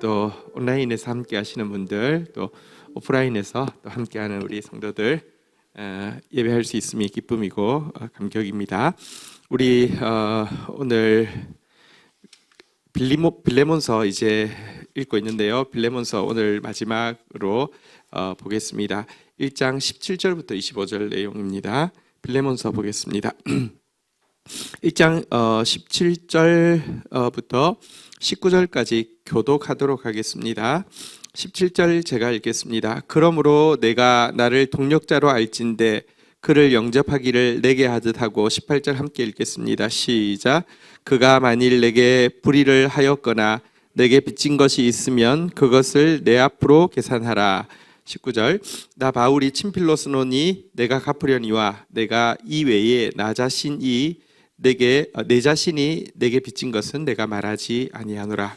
또 온라인에서 함께 하시는 분들, 또 오프라인에서 또 함께하는 우리 성도들 예배할 수 있음이 기쁨이고 감격입니다. 우리 오늘 빌레몬서 이제 읽고 있는데요. 빌레몬서 오늘 마지막으로 보겠습니다. 1장 17절부터 25절 내용입니다. 빌레몬서 보겠습니다. 1장 17절부터 19절까지 교독하도록 하겠습니다. 17절 제가 읽겠습니다. 그러므로 내가 나를 동력자로 알진대 그를 영접하기를 내게 하듯 하고 18절 함께 읽겠습니다. 시작. 그가 만일 내게 불의를 하였거나 내게 빚진 것이 있으면 그것을 내 앞으로 계산하라. 19절. 나 바울이 친필로 쓰노니 내가 갚으려니와 내가 이 외에 내 자신이 내게 빚진 것은 내가 말하지 아니하노라.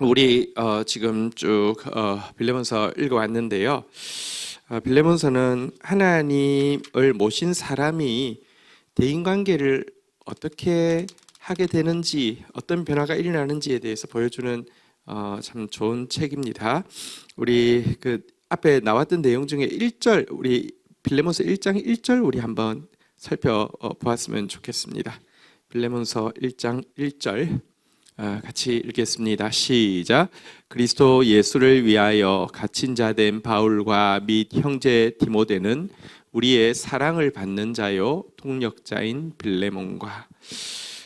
우리 지금 쭉 빌레몬서 읽어왔는데요. 빌레몬서는 하나님을 모신 사람이 대인관계를 어떻게 하게 되는지, 어떤 변화가 일어나는지에 대해서 보여주는 참 좋은 책입니다. 우리 그 앞에 나왔던 내용 중에 1절, 우리 빌레몬서 1장 1절 우리 한번 살펴보았으면 좋겠습니다. 빌레몬서 1장 1절 같이 읽겠습니다. 시작. 그리스도 예수를 위하여 갇힌 자 된 바울과 및 형제 디모데는 우리의 사랑을 받는 자요 동력자인 빌레몬과.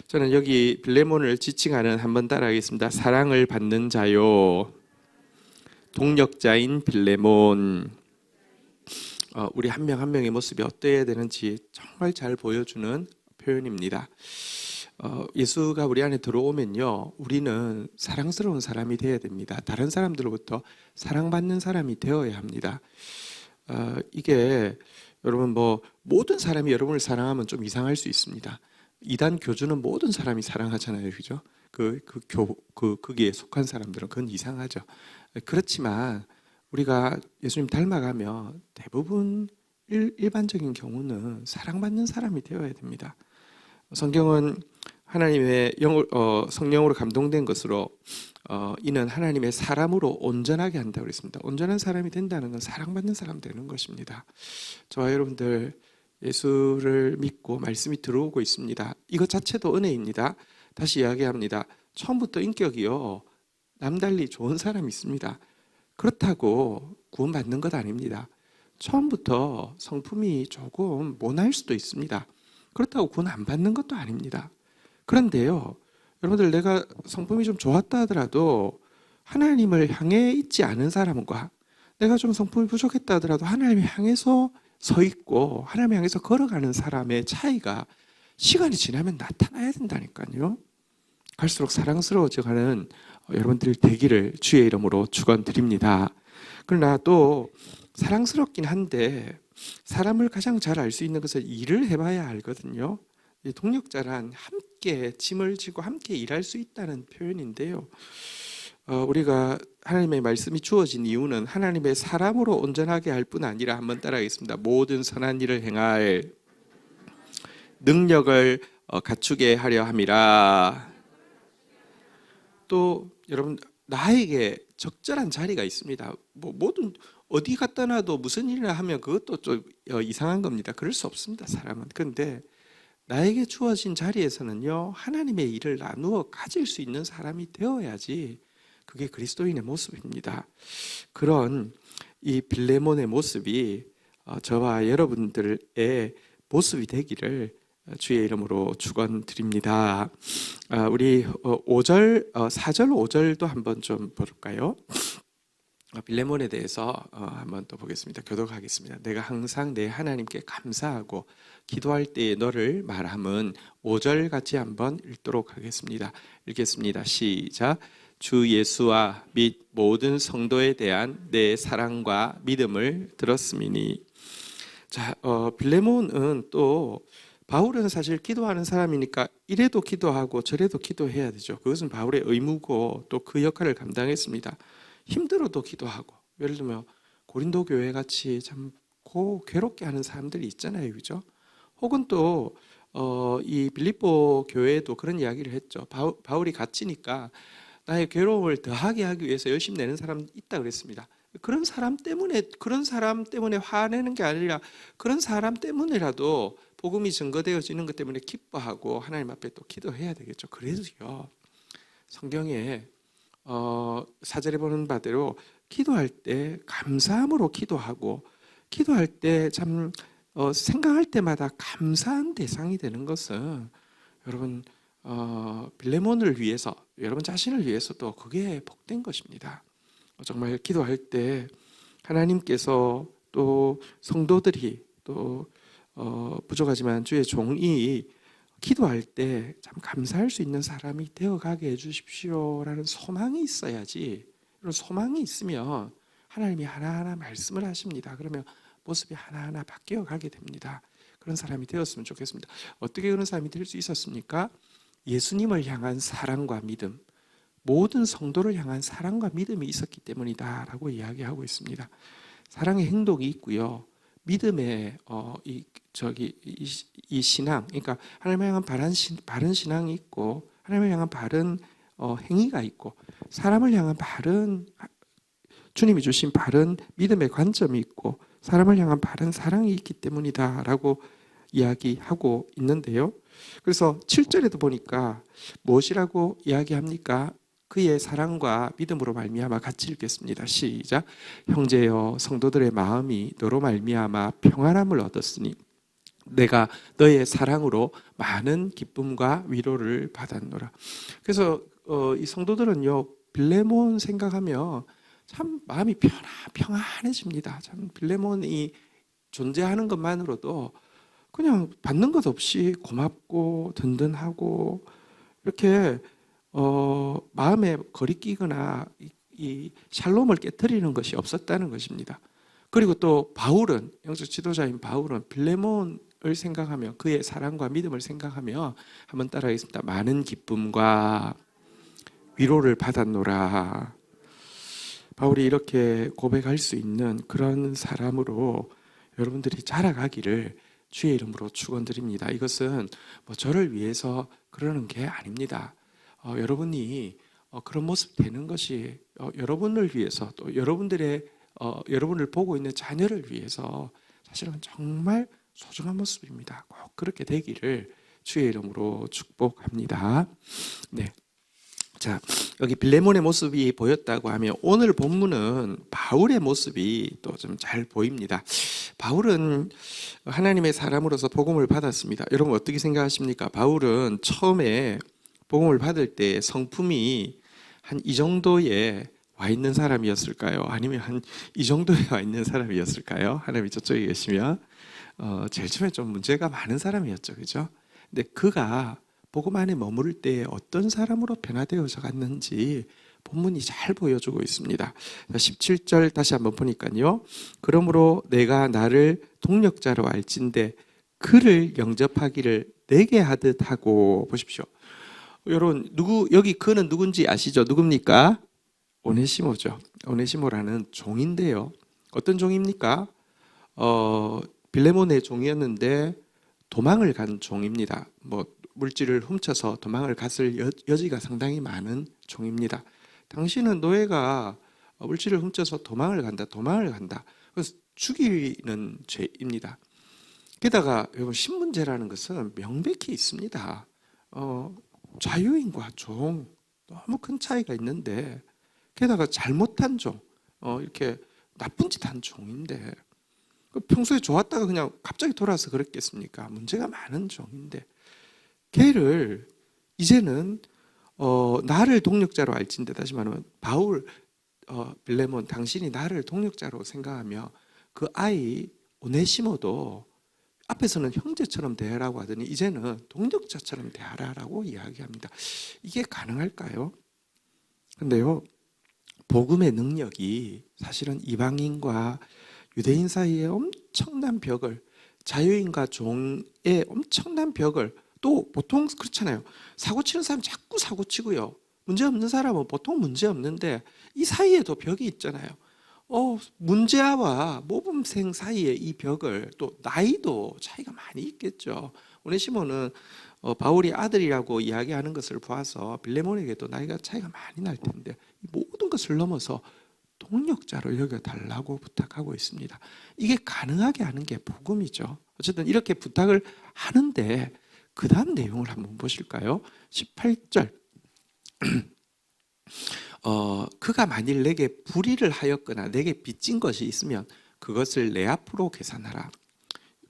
저는 여기 빌레몬을 지칭하는 한번 따라하겠습니다. 사랑을 받는 자요 동력자인 빌레몬. 우리 한 명 한 명의 모습이 어떠해야 되는지 정말 잘 보여주는 표현입니다. 예수가 우리 안에 들어오면요, 우리는 사랑스러운 사람이 되어야 됩니다. 다른 사람들로부터 사랑받는 사람이 되어야 합니다. 이게 여러분 모든 사람이 여러분을 사랑하면 좀 이상할 수 있습니다. 이단 교주는 모든 사람이 사랑하잖아요, 그죠? 거기에 속한 사람들은 그건 이상하죠. 그렇지만 우리가 예수님 닮아가면 대부분 일반적인 경우는 사랑받는 사람이 되어야 됩니다. 성경은 하나님의 성령으로 감동된 것으로 이는 하나님의 사람으로 온전하게 한다고 그랬습니다. 온전한 사람이 된다는 건 사랑받는 사람 되는 것입니다. 저와 여러분들 예수를 믿고 말씀이 들어오고 있습니다. 이것 자체도 은혜입니다. 다시 이야기합니다. 처음부터 인격이요 남달리 좋은 사람이 있습니다. 그렇다고 구원받는 것 아닙니다. 처음부터 성품이 조금 모나일 수도 있습니다. 그렇다고 구원 안 받는 것도 아닙니다. 그런데요, 여러분들 내가 성품이 좀 좋았다 하더라도 하나님을 향해 있지 않은 사람과 내가 좀 성품이 부족했다 하더라도 하나님을 향해서 서 있고 하나님을 향해서 걸어가는 사람의 차이가 시간이 지나면 나타나야 된다니까요. 갈수록 사랑스러워져가는 여러분들 되기를 주의 이름으로 축원드립니다. 그러나 또 사랑스럽긴 한데 사람을 가장 잘 알 수 있는 것은 일을 해봐야 알거든요. 동력자란 함께 짐을 지고 함께 일할 수 있다는 표현인데요. 우리가 하나님의 말씀이 주어진 이유는 하나님의 사람으로 온전하게 할 뿐 아니라 한번 따라하겠습니다. 모든 선한 일을 행할 능력을 갖추게 하려 함이라. 또 여러분 나에게 적절한 자리가 있습니다. 모든 어디 갖다 놔도 무슨 일이나 하면 그것도 좀 이상한 겁니다. 그럴 수 없습니다, 사람은. 그런데 나에게 주어진 자리에서는요, 하나님의 일을 나누어 가질 수 있는 사람이 되어야지 그게 그리스도인의 모습입니다. 그런 이 빌레몬의 모습이 저와 여러분들의 모습이 되기를 주의 이름으로 축원드립니다. 우리 4절 5절도 한번 좀 볼까요? 빌레몬에 대해서 한번 또 보겠습니다. 교독하겠습니다. 내가 항상 내 하나님께 감사하고 기도할 때에 너를 말함은 5절 같이 한번 읽도록 하겠습니다. 읽겠습니다. 시작. 주 예수와 및 모든 성도에 대한 내 사랑과 믿음을 들었음이니. 자, 빌레몬은 또 바울은 사실 기도하는 사람이니까 이래도 기도하고 저래도 기도해야 되죠. 그것은 바울의 의무고 또 그 역할을 감당했습니다. 힘들어도 기도하고, 예를 들면 고린도 교회 같이 참 괴롭게 하는 사람들이 있잖아요, 그죠? 혹은 또 이 빌립보 교회도 그런 이야기를 했죠. 바울이 갇히니까 나의 괴로움을 더하게 하기 위해서 열심히 내는 사람 있다 그랬습니다. 그런 사람 때문에 화내는 게 아니라 그런 사람 때문에라도 복음이 증거되어지는 것 때문에 기뻐하고 하나님 앞에 또 기도해야 되겠죠. 그래도요, 성경에 4절에 보는 바대로 기도할 때 감사함으로 기도하고, 기도할 때 참 생각할 때마다 감사한 대상이 되는 것은 여러분 빌레몬을 위해서, 여러분 자신을 위해서도 그게 복된 것입니다. 정말 기도할 때 하나님께서 또 성도들이 또 부족하지만 주의 종이 기도할 때 참 감사할 수 있는 사람이 되어가게 해주십시오라는 소망이 있어야지. 이런 소망이 있으면 하나님이 하나하나 말씀을 하십니다. 그러면 모습이 하나하나 바뀌어 가게 됩니다. 그런 사람이 되었으면 좋겠습니다. 어떻게 그런 사람이 될 수 있었습니까? 예수님을 향한 사랑과 믿음, 모든 성도를 향한 사랑과 믿음이 있었기 때문이다라고 이야기하고 있습니다. 사랑의 행동이 있고요, 믿음의 이 신앙, 그러니까 하나님을 향한 바른 신앙이 있고, 하나님을 향한 바른 행위가 있고, 사람을 향한 바른, 주님이 주신 바른 믿음의 관점이 있고, 사람을 향한 바른 사랑이 있기 때문이다라고 이야기하고 있는데요. 그래서 7절에도 보니까 무엇이라고 이야기합니까? 그의 사랑과 믿음으로 말미암아. 같이 읽겠습니다. 시작. 형제여, 성도들의 마음이 너로 말미암아 평안함을 얻었으니 내가 너의 사랑으로 많은 기쁨과 위로를 받았노라. 그래서 이 성도들은요, 빌레몬 생각하면 참 마음이 평안해집니다. 참 빌레몬이 존재하는 것만으로도 그냥 받는 것 없이 고맙고 든든하고, 이렇게 마음에 거리끼거나 이 샬롬을 깨트리는 것이 없었다는 것입니다. 그리고 또 바울은, 영적 지도자인 바울은 빌레몬을 생각하며, 그의 사랑과 믿음을 생각하며, 한번 따라하겠습니다. 많은 기쁨과 위로를 받았노라. 바울이 이렇게 고백할 수 있는 그런 사람으로 여러분들이 자라가기를 주의 이름으로 축원드립니다. 이것은 저를 위해서 그러는 게 아닙니다. 여러분이 그런 모습 되는 것이 여러분을 위해서, 또 여러분을 보고 있는 자녀를 위해서 사실은 정말 소중한 모습입니다. 꼭 그렇게 되기를 주의 이름으로 축복합니다. 네. 자, 여기 빌레몬의 모습이 보였다고 하면 오늘 본문은 바울의 모습이 또 좀 잘 보입니다. 바울은 하나님의 사람으로서 복음을 받았습니다. 여러분 어떻게 생각하십니까? 바울은 처음에 복음을 받을 때 성품이 한 이 정도에 와 있는 사람이었을까요? 아니면 한 이 정도에 와 있는 사람이었을까요? 하나님이 저쪽에 계시면 제일 처음에 좀 문제가 많은 사람이었죠, 그죠? 근데 그가 복음 안에 머무를 때 어떤 사람으로 변화되어져 갔는지 본문이 잘 보여주고 있습니다. 17절 다시 한번 보니까요. 그러므로 내가 나를 동력자로 알진대 그를 영접하기를 내게 하듯 하고. 보십시오. 여러분, 여기 그는 누군지 아시죠? 누굽니까? 오네시모죠. 오네시모라는 종인데요. 어떤 종입니까? 빌레몬의 종이었는데 도망을 간 종입니다. 물질을 훔쳐서 도망을 갔을 여지가 상당히 많은 종입니다. 당신은 노예가 물질을 훔쳐서 도망을 간다. 그래서 죽이는 죄입니다. 게다가 여러분, 신문제라는 것은 명백히 있습니다. 자유인과 종, 너무 큰 차이가 있는데, 게다가 잘못한 종, 이렇게 나쁜 짓 한 종인데, 평소에 좋았다가 그냥 갑자기 돌아서 그랬겠습니까? 문제가 많은 종인데, 걔를 이제는 나를 동력자로 알진대. 다시 말하면 바울, 빌레몬, 당신이 나를 동력자로 생각하며 그 아이 오네시모도 앞에서는 형제처럼 대하라고 하더니 이제는 동력자처럼 대하라라고 이야기합니다. 이게 가능할까요? 근데요, 복음의 능력이 사실은 이방인과 유대인 사이에 엄청난 벽을, 자유인과 종의 엄청난 벽을, 또 보통 그렇잖아요. 사고 치는 사람 자꾸 사고 치고요. 문제 없는 사람은 보통 문제 없는데 이 사이에도 벽이 있잖아요. 문제아와 모범생 사이에 이 벽을, 또 나이도 차이가 많이 있겠죠. 오네시모는 바울이 아들이라고 이야기하는 것을 보아서 빌레몬에게도 나이가 차이가 많이 날 텐데 모든 것을 넘어서 동력자로 여겨달라고 부탁하고 있습니다. 이게 가능하게 하는 게 복음이죠. 어쨌든 이렇게 부탁을 하는데 그 다음 내용을 한번 보실까요? 18절 그가 만일 내게 불의를 하였거나 내게 빚진 것이 있으면 그것을 내 앞으로 계산하라.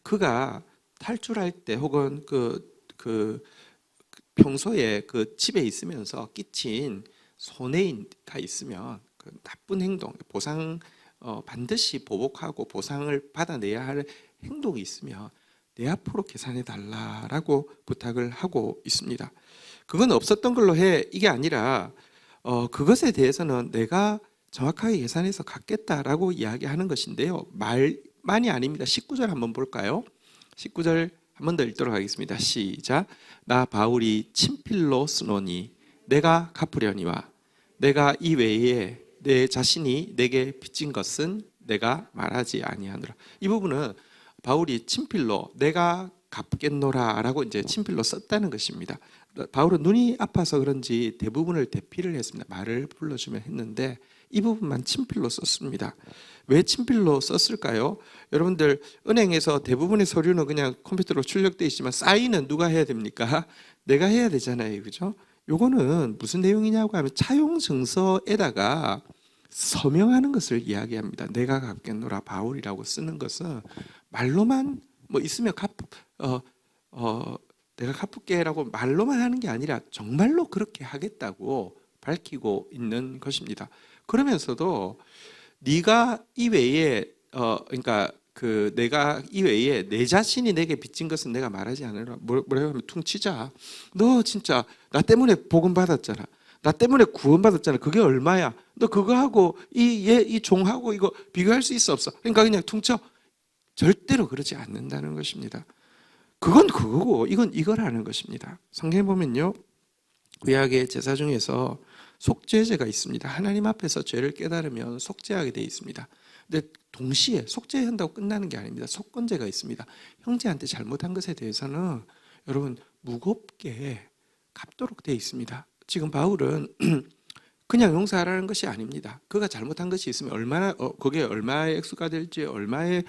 그가 탈출할 때 혹은 평소에 그 집에 있으면서 끼친 손해가 있으면 그 나쁜 행동, 보상 반드시 보복하고 보상을 받아내야 할 행동이 있으면 내 앞으로 계산해 달라라고 부탁을 하고 있습니다. 그건 없었던 걸로 해 이게 아니라 그것에 대해서는 내가 정확하게 계산해서 갚겠다라고 이야기하는 것인데요. 말만이 아닙니다. 19절 한번 볼까요? 19절 한 번 더 읽도록 하겠습니다. 시작. 나 바울이 친필로 쓰노니 내가 갚으려니와 내가 이 외에 내 자신이 내게 빚진 것은 내가 말하지 아니하노라. 이 부분은 바울이 친필로 내가 갚겠노라라고 이제 친필로 썼다는 것입니다. 바울은 눈이 아파서 그런지 대부분을 대피를 했습니다. 말을 불러주면 했는데 이 부분만 친필로 썼습니다. 왜 친필로 썼을까요? 여러분들 은행에서 대부분의 서류는 그냥 컴퓨터로 출력되어 있지만 사인은 누가 해야 됩니까? 내가 해야 되잖아요, 그죠? 요거는 무슨 내용이냐고 하면 차용 증서에다가 서명하는 것을 이야기합니다. 내가 갚겠노라 바울이라고 쓰는 것은 말로만 뭐 있으면 내가 갚을게라고 말로만 하는 게 아니라 정말로 그렇게 하겠다고 밝히고 있는 것입니다. 그러면서도 네가 이외에 그러니까 내가 이외에 내 자신이 내게 빚진 것은 내가 말하지 않으라. 뭐라고 하면 퉁치자. 너 진짜 나 때문에 복음 받았잖아. 나 때문에 구원 받았잖아. 그게 얼마야? 너 그거하고 이 종하고 이거 비교할 수 있어 없어? 그러니까 그냥 퉁쳐. 절대로 그러지 않는다는 것입니다. 그건 그거고 이건 이거라는 것입니다. 성경에 보면요. 구약의 제사 중에서 속죄제가 있습니다. 하나님 앞에서 죄를 깨달으면 속죄하게 되어 있습니다. 근데 동시에 속죄한다고 끝나는 게 아닙니다. 속건제가 있습니다. 형제한테 잘못한 것에 대해서는 여러분 무겁게 갚도록 되어 있습니다. 지금 바울은 그냥 용서하라는 것이 아닙니다. 그가 잘못한 것이 있으면 얼마나 그게 얼마의 액수가 될지 얼마의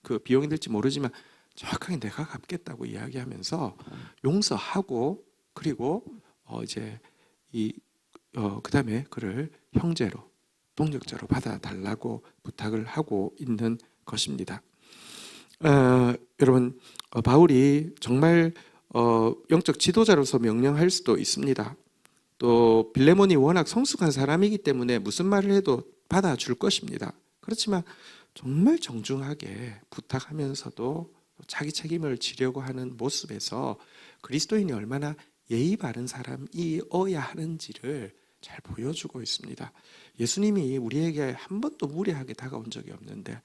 그 비용이 될지 모르지만 정확하게 내가 갚겠다고 이야기하면서 용서하고 그리고 이제 그다음에 그를 형제로 동력자로 받아달라고 부탁을 하고 있는 것입니다. 여러분 바울이 정말 영적 지도자로서 명령할 수도 있습니다. 또 빌레몬이 워낙 성숙한 사람이기 때문에 무슨 말을 해도 받아줄 것입니다. 그렇지만 정말 정중하게 부탁하면서도 자기 책임을 지려고 하는 모습에서 그리스도인이 얼마나 예의 바른 사람이어야 하는지를 잘 보여주고 있습니다. 예수님이 우리에게 한 번도 무례하게 다가온 적이 없는데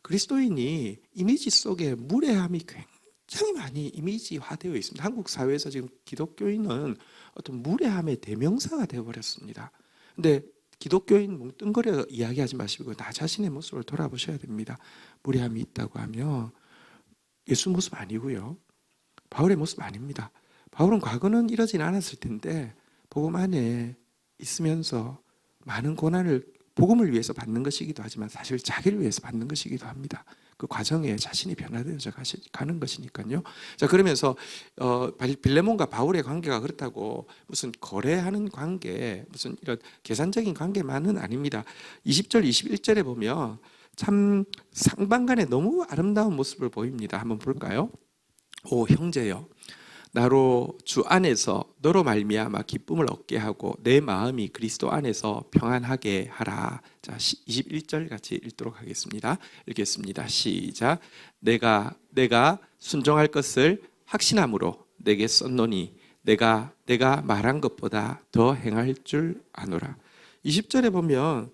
그리스도인이 이미지 속에 무례함이 굉장히 많이 이미지화되어 있습니다. 한국 사회에서 지금 기독교인은 어떤 무례함의 대명사가 되어버렸습니다. 근데 기독교인 뭉뚱그려 이야기하지 마시고 나 자신의 모습을 돌아보셔야 됩니다. 무례함이 있다고 하면 예수 모습 아니고요. 바울의 모습 아닙니다. 바울은 과거는 이러진 않았을 텐데 복음 안에 있으면서 많은 고난을 복음을 위해서 받는 것이기도 하지만 사실 자기를 위해서 받는 것이기도 합니다. 그 과정에 자신이 변화되어져 가는 것이니까요. 자, 그러면서 빌레몬과 바울의 관계가 그렇다고 무슨 거래하는 관계, 무슨 이런 계산적인 관계만은 아닙니다. 20절, 21절에 보면 참 상반간에 너무 아름다운 모습을 보입니다. 한번 볼까요? 오 형제여, 나로 주 안에서 너로 말미암아 기쁨을 얻게 하고 내 마음이 그리스도 안에서 평안하게 하라. 자, 21절 같이 읽도록 하겠습니다. 읽겠습니다. 시작. 내가 순종할 것을 확신함으로 내게 썼노니 내가 말한 것보다 더 행할 줄 아노라. 20절에 보면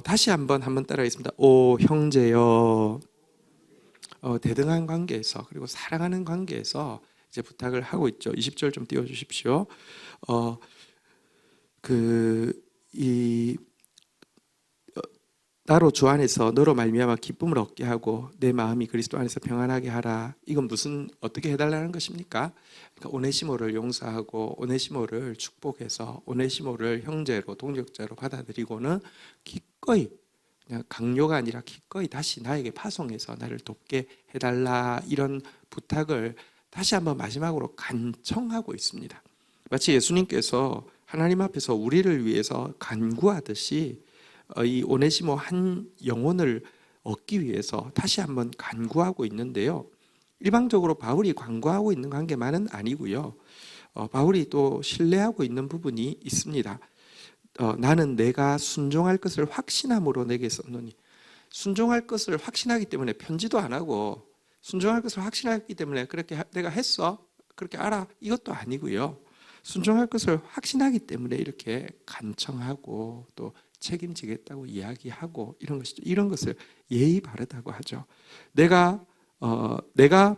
다시 한번 따라하겠습니다. 오 형제여, 대등한 관계에서 그리고 사랑하는 관계에서 이제 부탁을 하고 있죠. 20절 좀 띄워주십시오. 나로 주 안에서 너로 말미암아 기쁨을 얻게 하고 내 마음이 그리스도 안에서 평안하게 하라. 이건 무슨 어떻게 해달라는 것입니까? 그러니까 오네시모를 용서하고 오네시모를 축복해서 오네시모를 형제로 동역자로 받아들이고는 기꺼이 그냥 강요가 아니라 기꺼이 다시 나에게 파송해서 나를 돕게 해달라, 이런 부탁을 다시 한번 마지막으로 간청하고 있습니다. 마치 예수님께서 하나님 앞에서 우리를 위해서 간구하듯이 이 오네시모 한 영혼을 얻기 위해서 다시 한번 간구하고 있는데요. 일방적으로 바울이 간구하고 있는 관계만은 아니고요. 바울이 또 신뢰하고 있는 부분이 있습니다. 나는 내가 순종할 것을 확신함으로 내게 썼노니, 순종할 것을 확신하기 때문에 편지도 안 하고, 순종할 것을 확신하기 때문에 그렇게 내가 했어, 그렇게 알아, 이것도 아니고요. 순종할 것을 확신하기 때문에 이렇게 간청하고 또 책임지겠다고 이야기하고 이런 것이죠. 이런 것을 예의 바르다고 하죠. 내가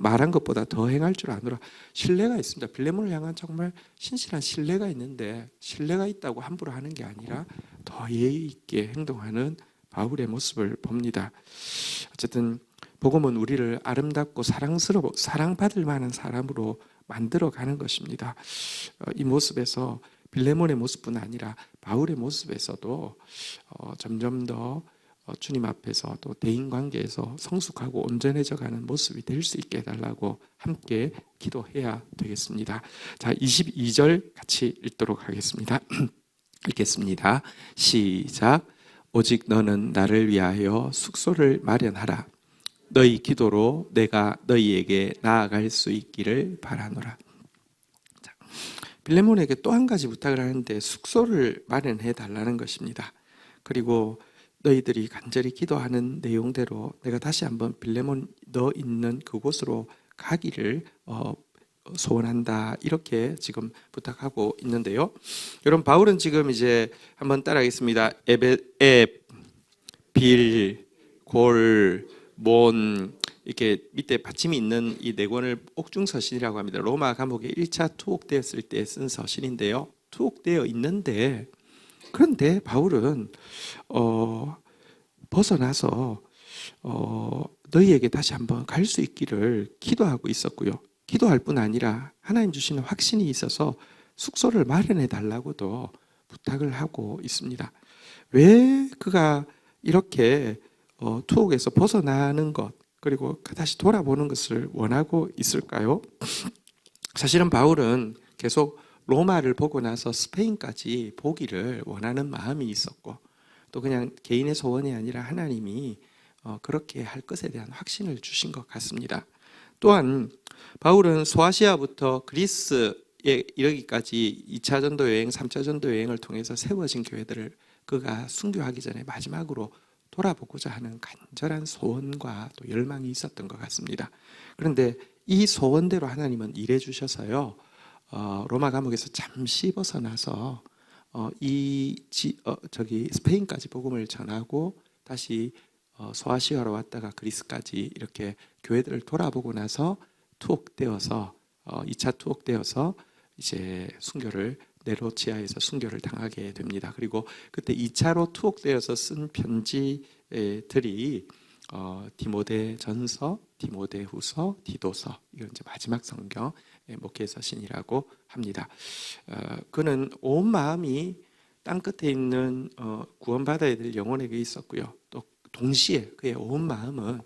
말한 것보다 더 행할 줄 아노라. 신뢰가 있습니다. 빌레몬을 향한 정말 신실한 신뢰가 있는데, 신뢰가 있다고 함부로 하는 게 아니라 더 예의 있게 행동하는 바울의 모습을 봅니다. 어쨌든 복음은 우리를 아름답고 사랑스러워 사랑받을 만한 사람으로 만들어가는 것입니다. 이 모습에서 빌레몬의 모습뿐 아니라 바울의 모습에서도 점점 더 주님 앞에서 또 대인관계에서 성숙하고 온전해져가는 모습이 될 수 있게 해달라고 함께 기도해야 되겠습니다. 자, 22절 같이 읽도록 하겠습니다. 읽겠습니다. 시작. 오직 너는 나를 위하여 숙소를 마련하라. 너희 기도로 내가 너희에게 나아갈 수 있기를 바라노라. 자, 빌레몬에게 또 한 가지 부탁을 하는데 숙소를 마련해 달라는 것입니다. 그리고 너희들이 간절히 기도하는 내용대로 내가 다시 한번 빌레몬 너 있는 그곳으로 가기를 소원한다, 이렇게 지금 부탁하고 있는데요. 여러분, 바울은 지금 이제 한번 따라하겠습니다. 빌, 골, 몬, 이렇게 밑에 받침이 있는 이 네 권을 옥중서신이라고 합니다. 로마 감옥에 1차 투옥되었을 때 쓴 서신인데요. 투옥되어 있는데, 그런데 바울은 벗어나서 너희에게 다시 한번 갈 수 있기를 기도하고 있었고요. 기도할 뿐 아니라 하나님 주시는 확신이 있어서 숙소를 마련해 달라고도 부탁을 하고 있습니다. 왜 그가 이렇게 투옥에서 벗어나는 것, 그리고 다시 돌아보는 것을 원하고 있을까요? 사실은 바울은 계속 로마를 보고 나서 스페인까지 보기를 원하는 마음이 있었고, 또 그냥 개인의 소원이 아니라 하나님이 그렇게 할 것에 대한 확신을 주신 것 같습니다. 또한 바울은 소아시아부터 그리스에 이르기까지 2차 전도 여행, 3차 전도 여행을 통해서 세워진 교회들을 그가 순교하기 전에 마지막으로 돌아보고자 하는 간절한 소원과 또 열망이 있었던 것 같습니다. 그런데 이 소원대로 하나님은 일해 주셔서요, 로마 감옥에서 잠시 벗어나서 스페인까지 복음을 전하고 다시 소아시아로 왔다가 그리스까지 이렇게 교회들을 돌아보고 나서 투옥되어서 2차 투옥되어서 이제 순교를 네로치아에서 순교를 당하게 됩니다. 그리고 그때 2차로 투옥되어서 쓴 편지들이 디모데 전서, 디모데 후서, 디도서, 이건 이제 마지막 성경 목회 서신이라고 합니다. 그는 온 마음이 땅 끝에 있는 구원받아야 될 영혼에게 있었고요. 또 동시에 그의 온 마음은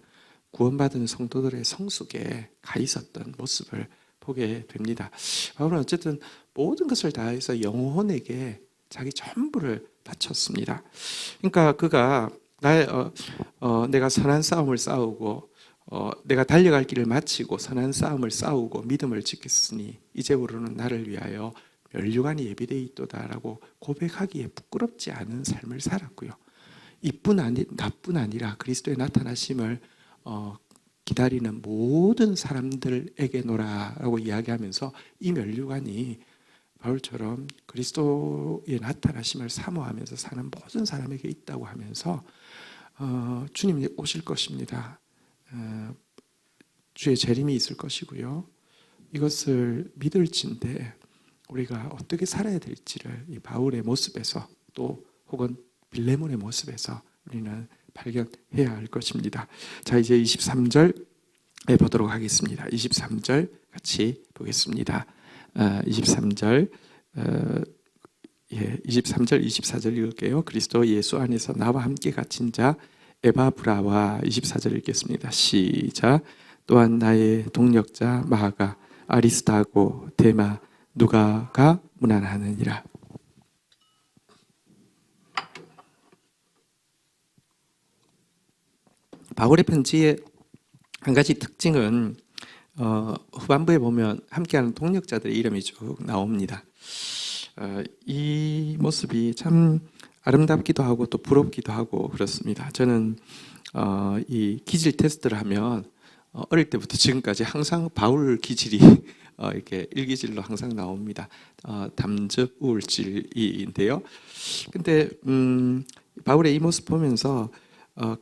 구원받은 성도들의 성숙에 가 있었던 모습을 보게 됩니다. 바울은 어쨌든 모든 것을 다해서 영혼에게 자기 전부를 바쳤습니다. 그러니까 그가 내가 선한 싸움을 싸우고 내가 달려갈 길을 마치고 선한 싸움을 싸우고 믿음을 지켰으니 이제부로는 나를 위하여 멸류관이 예비되어 있도다라고 고백하기에 부끄럽지 않은 삶을 살았고요. 나뿐 아니라 그리스도의 나타나심을 기다리는 모든 사람들에게노라라고 이야기하면서 이 멸류관이 바울처럼 그리스도의 나타나심을 사모하면서 사는 모든 사람에게 있다고 하면서 주님이 오실 것입니다. 주의 재림이 있을 것이고요. 이것을 믿을진데 우리가 어떻게 살아야 될지를 이 바울의 모습에서 또 혹은 빌레몬의 모습에서 우리는 발견해야 할 것입니다. 자, 이제 23절에 보도록 하겠습니다. 23절 같이 보겠습니다. 23절 23절 24절 읽을게요. 그리스도 예수 안에서 나와 함께 갇힌 자 에바브라와 24절 읽겠습니다. 시작. 또한 나의 동력자 마가 아리스타고 데마 누가가 문안하느니라. 바울의 편지의 한 가지 특징은 후반부에 보면 함께하는 동력자들의 이름이 쭉 나옵니다. 이 모습이 참 아름답기도 하고 또 부럽기도 하고 그렇습니다. 저는 이 기질 테스트를 하면 어릴 때부터 지금까지 항상 바울 기질이 이렇게 일기질로 항상 나옵니다. 담즙 우울질인데요. 근데 바울의 이 모습 보면서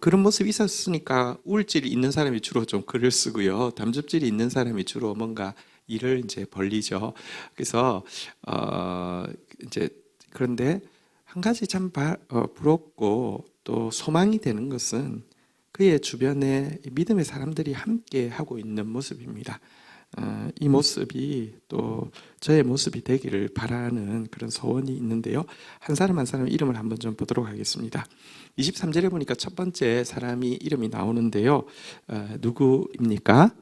그런 모습이 있었으니까 우울질이 있는 사람이 주로 좀 글을 쓰고요. 담즙질이 있는 사람이 주로 뭔가 일을 이제 벌리죠. 그래서 이제 그런데 한 가지 참 부럽고 또 소망이 되는 것은 그의 주변에 믿음의 사람들이 함께 하고 있는 모습입니다. 이 모습이 또 저의 모습이 되기를 바라는 그런 소원이 있는데요. 한 사람 한 사람 이름을 한번 좀 보도록 하겠습니다. 23절에 보니까 첫 번째 사람이 이름이 나오는데요. 누구입니까?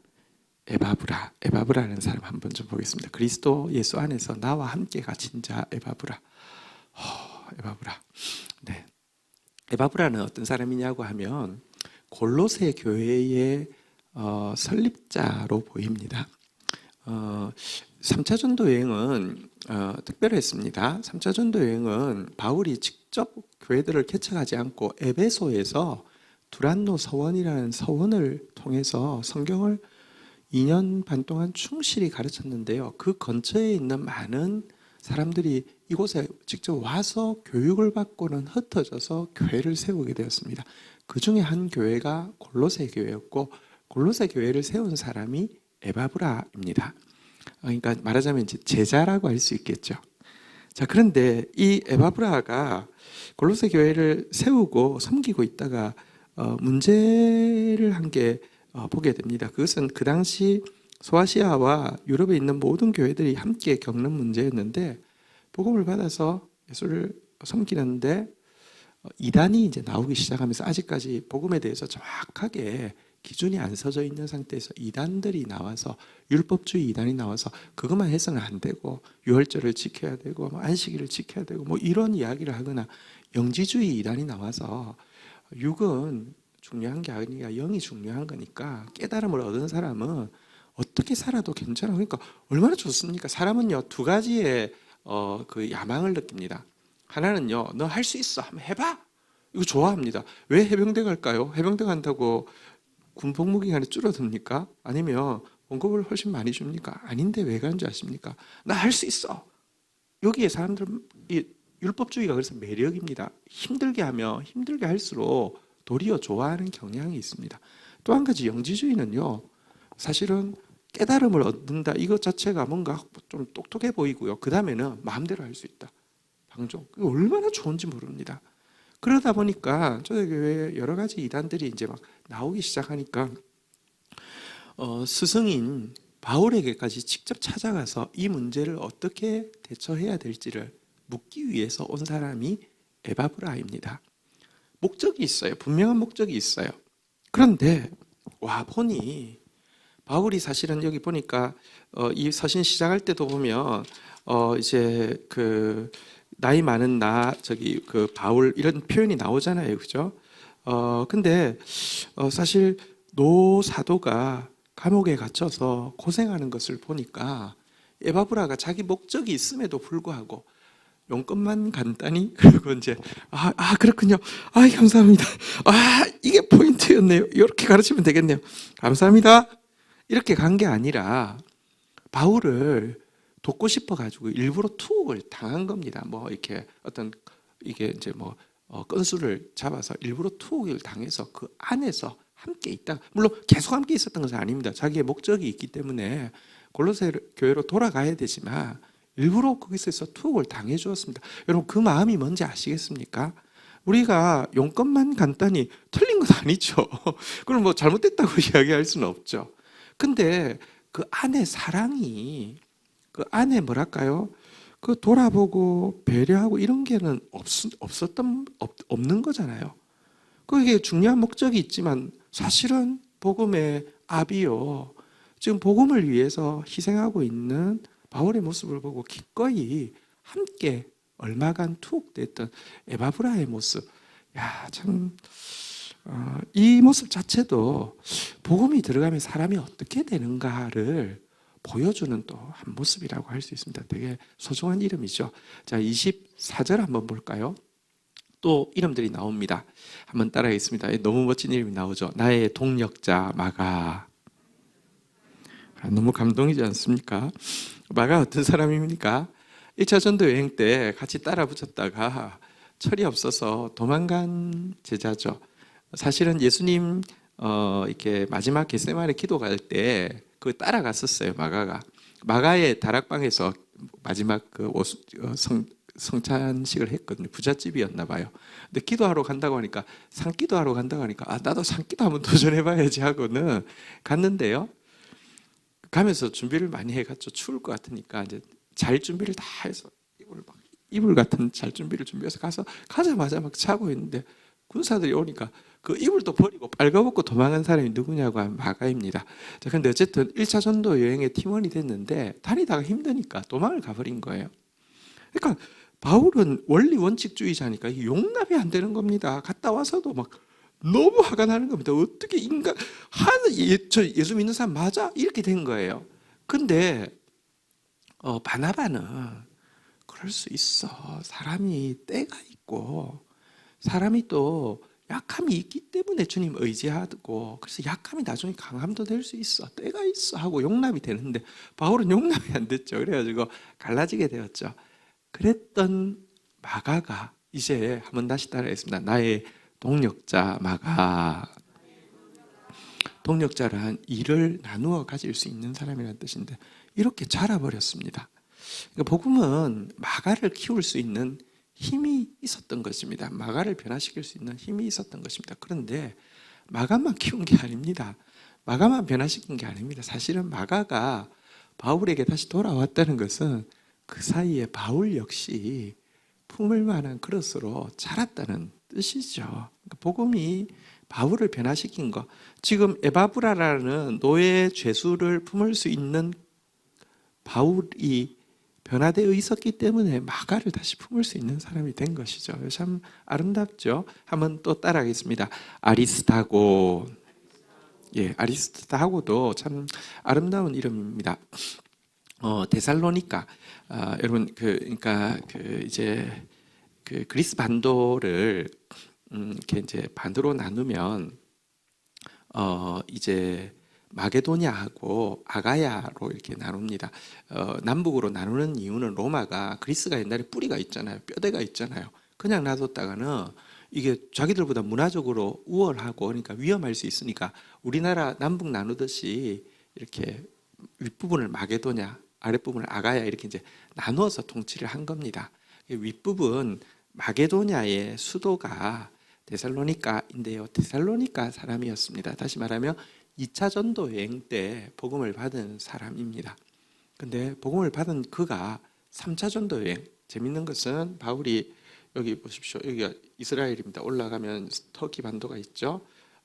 에바브라라는 사람 한번 좀 보겠습니다. 그리스도 예수 안에서 나와 함께 갇힌 자 에바브라. 에바브라. 네. 에바브라는 어떤 사람이냐고 하면 골로새 교회의 설립자로 보입니다. 3차 전도 여행은 특별했습니다. 3차 전도 여행은 바울이 직접 교회들을 개척하지 않고 에베소에서 두란노 서원이라는 서원을 통해서 성경을 2년 반 동안 충실히 가르쳤는데요. 그 근처에 있는 많은 사람들이 이곳에 직접 와서 교육을 받고는 흩어져서 교회를 세우게 되었습니다. 그 중에 한 교회가 골로새 교회였고 골로새 교회를 세운 사람이 에바브라입니다. 그러니까 말하자면 이제 제자라고 할 수 있겠죠. 자, 그런데 이 에바브라가 골로새 교회를 세우고 섬기고 있다가 문제를 한 게 보게 됩니다. 그것은 그 당시 소아시아와 유럽에 있는 모든 교회들이 함께 겪는 문제였는데 복음을 받아서 예수를 섬기는데 이단이 이제 나오기 시작하면서 아직까지 복음에 대해서 정확하게 기준이 안 서져 있는 상태에서 이단들이 나와서 율법주의 이단이 나와서 그것만 해서는 안 되고 유월절을 지켜야 되고 뭐 안식일을 지켜야 되고 뭐 이런 이야기를 하거나 영지주의 이단이 나와서 육은 중요한 게 아니라 영이 중요한 거니까 깨달음을 얻은 사람은 어떻게 살아도 괜찮아. 그러니까 얼마나 좋습니까? 사람은요 두 가지의 그 야망을 느낍니다. 하나는요, 너 할 수 있어, 한번 해봐. 이거 좋아합니다. 왜 해병대 갈까요? 해병대 간다고 군 복무 기간이 줄어듭니까? 아니면 원급을 훨씬 많이 줍니까? 아닌데 왜 가는 줄 아십니까? 나 할 수 있어. 여기에 사람들은 이 율법주의가 그래서 매력입니다. 힘들게 하면 힘들게 할수록 도리어 좋아하는 경향이 있습니다. 또 한 가지 영지주의는요, 사실은 깨달음을 얻는다 이것 자체가 뭔가 좀 똑똑해 보이고요. 그 다음에는 마음대로 할 수 있다. 방종. 그게 얼마나 좋은지 모릅니다. 그러다 보니까 저희 교회에 여러 가지 이단들이 이제 막 나오기 시작하니까 스승인 바울에게까지 직접 찾아가서 이 문제를 어떻게 대처해야 될지를 묻기 위해서 온 사람이 에바브라입니다. 목적이 있어요. 분명한 목적이 있어요. 그런데 와 보니 바울이 사실은 여기 보니까 이 서신 시작할 때도 보면 이제 그 나이 많은 그 바울 이런 표현이 나오잖아요, 그죠? 근데 사실 노 사도가 감옥에 갇혀서 고생하는 것을 보니까 에바브라가 자기 목적이 있음에도 불구하고 용건만 간단히 그리고 이제 그렇군요. 감사합니다. 이게 포인트였네요. 이렇게 가르치면 되겠네요. 감사합니다. 이렇게 간 게 아니라 바울을 돕고 싶어 가지고 일부러 투옥을 당한 겁니다. 뭐 이렇게 어떤 이게 이제 뭐 건수를 잡아서 일부러 투옥을 당해서 그 안에서 함께 있다. 물론 계속 함께 있었던 것은 아닙니다. 자기의 목적이 있기 때문에 골로새 교회로 돌아가야 되지만 일부러 거기서 투옥을 당해 주었습니다. 여러분 그 마음이 뭔지 아시겠습니까? 우리가 용건만 간단히 틀린 건 아니죠. 그럼 뭐 잘못됐다고 이야기할 수는 없죠. 근데 그 안에 사랑이, 그 안에 뭐랄까요? 그 돌아보고 배려하고 이런 게는 없는 거잖아요. 그게 중요한 목적이 있지만 사실은 복음의 압이요. 지금 복음을 위해서 희생하고 있는 바울의 모습을 보고 기꺼이 함께 얼마간 투옥됐던 에바브라의 모습. 야, 참, 이 모습 자체도 복음이 들어가면 사람이 어떻게 되는가를 보여주는 또 한 모습이라고 할 수 있습니다. 되게 소중한 이름이죠. 자, 24절 한번 볼까요? 또 이름들이 나옵니다. 한번 따라하겠습니다. 너무 멋진 이름이 나오죠. 나의 동력자 마가. 너무 감동이지 않습니까? 마가 어떤 사람입니까? 1차 전도 여행 때 같이 따라 붙였다가 철이 없어서 도망간 제자죠. 사실은 예수님 이렇게 마지막 겟세마네 기도 갈 때 그 따라갔었어요. 마가의 다락방에서 마지막 그 성찬식을 했거든요. 부잣집이었나 봐요. 근데 기도하러 간다고 하니까 산기도하러 간다고 하니까 나도 산기도 한번 도전해봐야지 하고는 갔는데요. 가면서 준비를 많이 해갔죠. 추울 것 같으니까 이제 잘 준비를 다 해서 이불 같은 잘 준비를 준비해서 가자마자 막 자고 있는데 군사들이 오니까 그 이불도 버리고 빨가벗고 도망간 사람이 누구냐고 하면 마가입니다. 자, 근데 어쨌든 1차 전도 여행의 팀원이 됐는데 다니다가 힘드니까 도망을 가버린 거예요. 그러니까 바울은 원리 원칙주의자니까 용납이 안 되는 겁니다. 갔다 와서도 막 너무 화가 나는 겁니다. 어떻게 예수 믿는 사람 맞아? 이렇게 된 거예요. 근데 바나바는 그럴 수 있어. 사람이 때가 있고 사람이 또 약함이 있기 때문에 주님 의지하고 그래서 약함이 나중에 강함도 될 수 있어. 때가 있어 하고 용납이 되는데 바울은 용납이 안 됐죠. 그래가지고 갈라지게 되었죠. 그랬던 마가가 이제 한번 다시 따라하겠습니다. 나의 동력자 마가. 동력자란 일을 나누어 가질 수 있는 사람이라는 뜻인데 이렇게 자라버렸습니다. 그러니까 복음은 마가를 키울 수 있는 힘이 있었던 것입니다. 마가를 변화시킬 수 있는 힘이 있었던 것입니다. 그런데 마가만 키운 게 아닙니다. 마가만 변화시킨 게 아닙니다. 사실은 마가가 바울에게 다시 돌아왔다는 것은 그 사이에 바울 역시 품을 만한 그릇으로 자랐다는 뜻이죠. 그러니까 복음이 바울을 변화시킨 것. 지금 에바브라라는 노예 죄수를 품을 수 있는 바울이 변화되어 있었기 때문에 마가를 다시 품을 수 있는 사람이 된 것이죠. 참 아름답죠. 한번 또 따라하겠습니다. 아리스타고. 예, 아리스타고도 참 아름다운 이름입니다. 데살로니가 여러분 그러니까 이제 그리스 반도를 이렇게 이제 반으로 나누면 이제 마게도냐하고 아가야로 이렇게 나눕니다. 남북으로 나누는 이유는 로마가 그리스가 옛날에 뿌리가 있잖아요. 뼈대가 있잖아요. 그냥 놔뒀다가는 이게 자기들보다 문화적으로 우월하고 그러니까 위험할 수 있으니까 우리나라 남북 나누듯이 이렇게 윗부분을 마게도냐, 아랫부분을 아가야 이렇게 이제 나누어서 통치를 한 겁니다. 윗부분 마게도냐의 수도가 데살로니가인데요. 데살로니가 사람이었습니다. 다시 말하면 2차 전도 여행 때 복음을 받은 사람입니다. 근데 복음을 받은 그가 3차 전도 여행, 재밌는 것은 바울이 여기 보십시오. 여기가 이스라엘입니다. 올라가면 터키 반도가 있죠.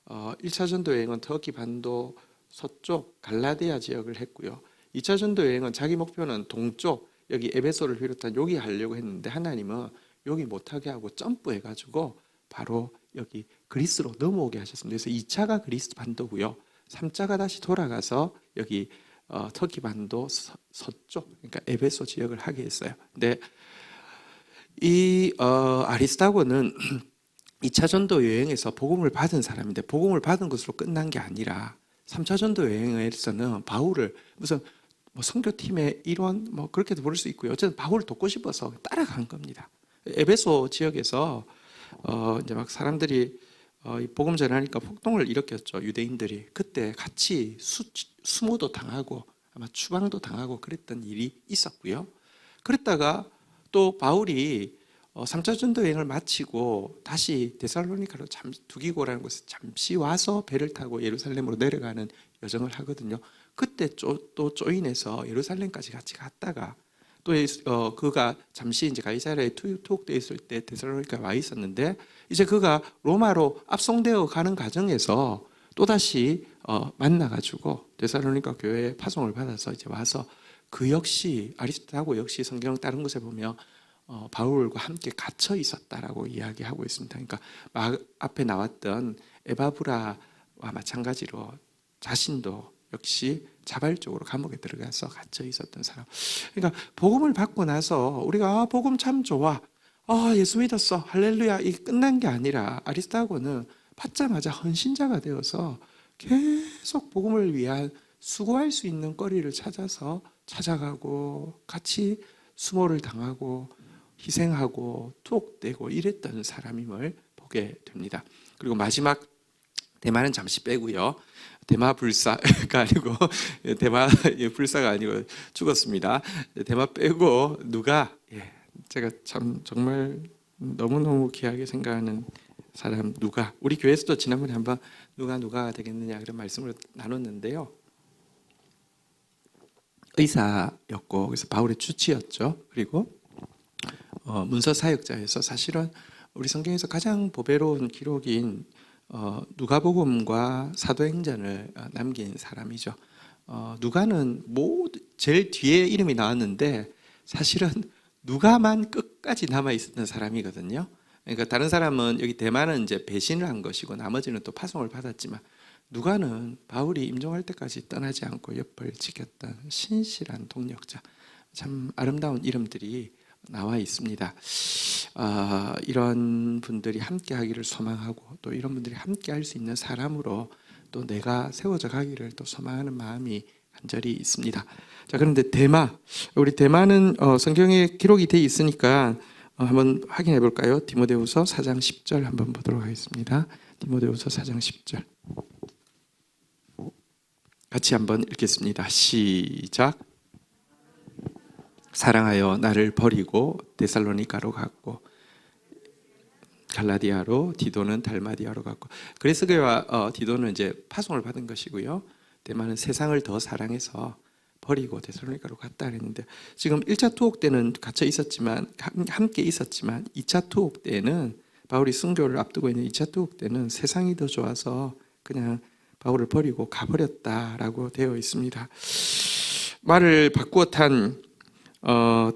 1차 전도 여행은 터키 반도 서쪽 갈라디아 지역을 했고요. 2차 전도 여행은 자기 목표는 동쪽 여기 에베소를 비롯한 여기 하려고 했는데 하나님은 여기 못하게 하고 점프해가지고 바로 여기 그리스로 넘어오게 하셨습니다. 그래서 2차가 그리스 반도고요. 3차가 다시 돌아가서 여기 터키 반도 서쪽 그러니까 에베소 지역을 하게 했어요. 근데 이 아리스타고는 2차 전도 여행에서 복음을 받은 사람인데 복음을 받은 것으로 끝난 게 아니라 3차 전도 여행에서는 바울을 무슨 뭐 선교팀의 일원 뭐 그렇게도 부를 수 있고요. 어쨌든 바울을 돕고 싶어서 따라간 겁니다. 에베소 지역에서 이제 막 사람들이 복음 전하니까 폭동을 일으켰죠. 유대인들이 그때 같이 수모도 당하고 아마 추방도 당하고 그랬던 일이 있었고요. 그랬다가 또 바울이 3차 전도 여행을 마치고 다시 데살로니가로 두기고라는 곳에 잠시 와서 배를 타고 예루살렘으로 내려가는 여정을 하거든요. 그때 또 조인해서 예루살렘까지 같이 갔다가 또 그가 잠시 이제 가이사랴에 투옥되어 있을 때 데살로니가에 와 있었는데, 이제 그가 로마로 압송되어 가는 과정에서 또 다시 만나가지고 데살로니가 교회에 파송을 받아서 이제 와서 그 역시 아리스타고 역시 성경 다른 곳에 보면 바울과 함께 갇혀 있었다라고 이야기하고 있습니다. 그러니까 앞에 나왔던 에바브라와 마찬가지로 자신도 역시 자발적으로 감옥에 들어가서 갇혀 있었던 사람. 그러니까 복음을 받고 나서 우리가 복음 참 좋아, 예수 믿었어, 할렐루야, 이 끝난 게 아니라 아리스타고는 받자마자 헌신자가 되어서 계속 복음을 위한 수고할 수 있는 거리를 찾아서 찾아가고 같이 수모를 당하고 희생하고 투옥되고 이랬던 사람임을 보게 됩니다. 그리고 마지막 대마는 잠시 빼고요. 대마 불사가 아니고 대마 불사가 아니고 죽었습니다. 대마 빼고 누가, 제가 참 정말 너무너무 귀하게 생각하는 사람 누가, 우리 교회에서도 지난번에 한번 누가 되겠느냐 그런 말씀을 나눴는데요. 의사였고 그래서 바울의 주치였죠. 그리고 문서 사역자에서 사실은 우리 성경에서 가장 보배로운 기록인 누가복음과 사도행전을 남긴 사람이죠. 누가는 제일 뒤에 이름이 나왔는데 사실은 누가만 끝까지 남아 있었던 사람이거든요. 그러니까 다른 사람은 여기 대마는 이제 배신을 한 것이고 나머지는 또 파송을 받았지만, 누가는 바울이 임종할 때까지 떠나지 않고 옆을 지켰던 신실한 동력자. 참 아름다운 이름들이 나와 있습니다. 이런 분들이 함께 하기를 소망하고 또 이런 분들이 함께 할 수 있는 사람으로 또 내가 세워져 가기를 또 소망하는 마음이 간절히 있습니다. 자, 그런데 우리 대마는 성경에 기록이 돼 있으니까 한번 확인해 볼까요? 디모데후서 4장 10절 한번 보도록 하겠습니다. 디모데후서 4장 10절 같이 한번 읽겠습니다. 시작. 사랑하여 나를 버리고 데살로니가로 갔고 갈라디아로, 디도는 달마디아로 갔고. 그레스교와 디도는 이제 파송을 받은 것이고요. 대마는 세상을 더 사랑해서 버리고 데살로니가로 갔다 그랬는데, 지금 1차 투옥 때는 갇혀 있었지만 함께 있었지만 2차 투옥 때는 바울이 순교를 앞두고 있는 2차 투옥 때는 세상이 더 좋아서 그냥 바울을 버리고 가버렸다라고 되어 있습니다. 말을 바꾸어 탄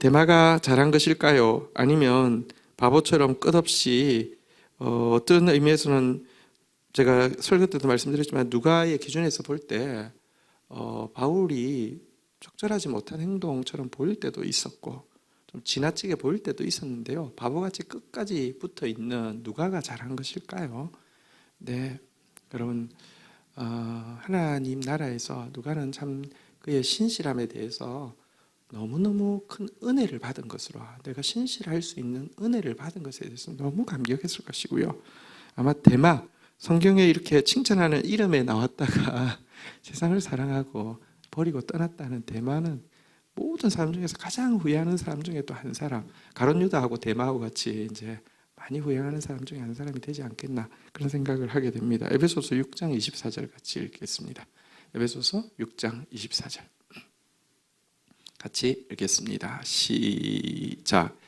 대마가 잘한 것일까요? 아니면 바보처럼 끝없이 어떤 의미에서는 제가 설교 때도 말씀드렸지만 누가의 기준에서 볼 때 바울이 적절하지 못한 행동처럼 보일 때도 있었고 좀 지나치게 보일 때도 있었는데요. 바보같이 끝까지 붙어 있는 누가가 잘한 것일까요? 네, 여러분, 하나님 나라에서 누가는 참 그의 신실함에 대해서 너무너무 큰 은혜를 받은 것으로, 내가 신실할 수 있는 은혜를 받은 것에 대해서 너무 감격했을 것이고요. 아마 대마, 성경에 이렇게 칭찬하는 이름에 나왔다가 세상을 사랑하고 버리고 떠났다는 대마는 모든 사람 중에서 가장 후회하는 사람 중에 또 한 사람, 가룟 유다하고 대마하고 같이 이제 많이 후회하는 사람 중에 한 사람이 되지 않겠나 그런 생각을 하게 됩니다. 에베소서 6장 24절 같이 읽겠습니다. 에베소서 6장 24절 같이 읽겠습니다. 시작.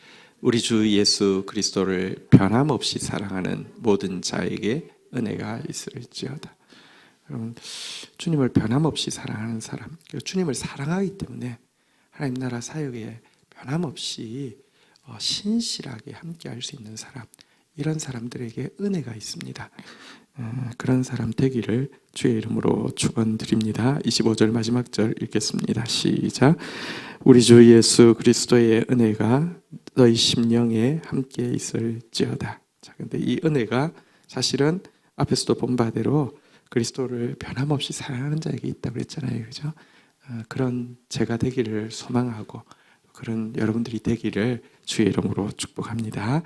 우리 주 예수 그리스도를 변함없이 사랑하는 모든 자에게 은혜가 있을지어다. 여러분, 주님을 변함없이 사랑하는 사람, 주님을 사랑하기 때문에 하나님 나라 사역에 변함없이 신실하게 함께 할 수 있는 사람, 이런 사람들에게 은혜가 있습니다. 그런 사람 되기를 주의 이름으로 축원드립니다. 25절 마지막 절 읽겠습니다. 시작. 우리 주 예수 그리스도의 은혜가 너희 심령에 함께 있을지어다. 자, 근데 이 은혜가 사실은 앞에서도 본 바대로 그리스도를 변함없이 사랑하는 자에게 있다고 그랬잖아요. 그죠? 그런 제가 되기를 소망하고 그런 여러분들이 되기를 주의 이름으로 축복합니다.